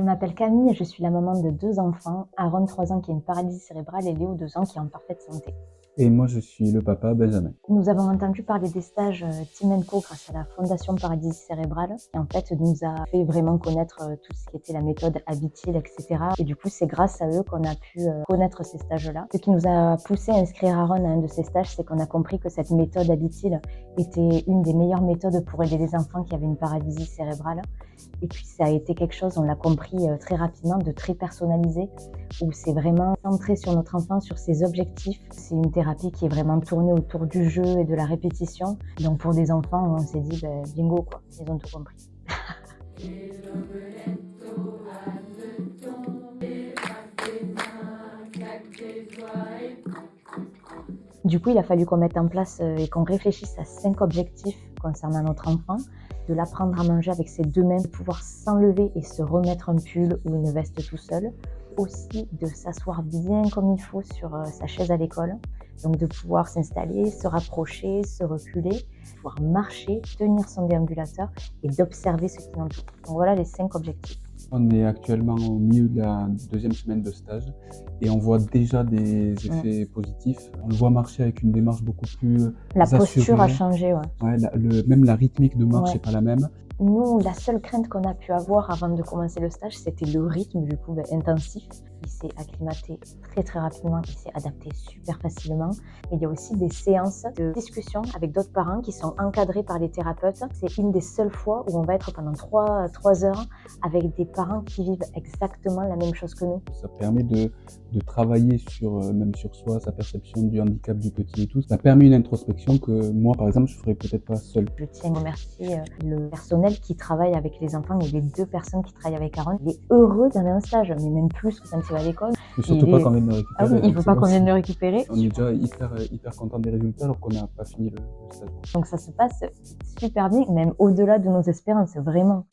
m'appelle Camille et je suis la maman de 2 enfants, Aaron 3 ans qui a une paralysie cérébrale et Léo 2 ans qui est en parfaite santé. Et moi, je suis le papa, Benjamin. Nous avons entendu parler des stages Team & Co grâce à la Fondation Paralysie Cérébrale qui en fait nous a fait vraiment connaître tout ce qui était la méthode Habitil, etc. Et du coup, c'est grâce à eux qu'on a pu connaître ces stages-là. Ce qui nous a poussé à inscrire Aaron à un de ces stages, c'est qu'on a compris que cette méthode Habitil était une des meilleures méthodes pour aider les enfants qui avaient une paralysie cérébrale. Et puis ça a été quelque chose, on l'a compris très rapidement, de très personnalisé, où c'est vraiment centré sur notre enfant, sur ses objectifs. C'est une thérapie qui est vraiment tournée autour du jeu et de la répétition. Donc pour des enfants, on s'est dit, bingo quoi, ils ont tout compris. Du coup, il a fallu qu'on mette en place et qu'on réfléchisse à 5 objectifs concernant notre enfant. De l'apprendre à manger avec ses 2 mains, de pouvoir s'enlever et se remettre un pull ou une veste tout seul. Aussi de s'asseoir bien comme il faut sur sa chaise à l'école. Donc de pouvoir s'installer, se rapprocher, se reculer, pouvoir marcher, tenir son déambulateur et d'observer ce qui l'entoure. Donc voilà les 5 objectifs. On est actuellement au milieu de la 2e semaine de stage et on voit déjà des effets positifs. On le voit marcher avec une démarche beaucoup plus La posture a assurée. changé, ouais. Ouais, même la rythmique de marche Ouais. n'est pas la même. Nous, la seule crainte qu'on a pu avoir avant de commencer le stage, c'était le rythme du coup intensif. Il s'est acclimaté très rapidement, il s'est adapté super facilement. Mais il y a aussi des séances de discussion avec d'autres parents qui sont encadrés par les thérapeutes. C'est une des seules fois où on va être pendant 3 heures avec des parents qui vivent exactement la même chose que nous. Ça permet de travailler même sur soi, sa perception du handicap du petit et tout. Ça permet une introspection que moi, par exemple, je ferais peut-être pas seul. Je tiens à remercier le personnel qui travaille avec les enfants et les 2 personnes qui travaillent avec Aaron. Il est heureux d'aller un stage, mais même plus que quand il va à l'école. Et surtout pas qu'on vienne le récupérer. Ah oui, il ne veut pas qu'on vienne le récupérer. On est déjà hyper content des résultats alors qu'on n'a pas fini le stage. Donc ça se passe super bien, même au-delà de nos espérances, vraiment.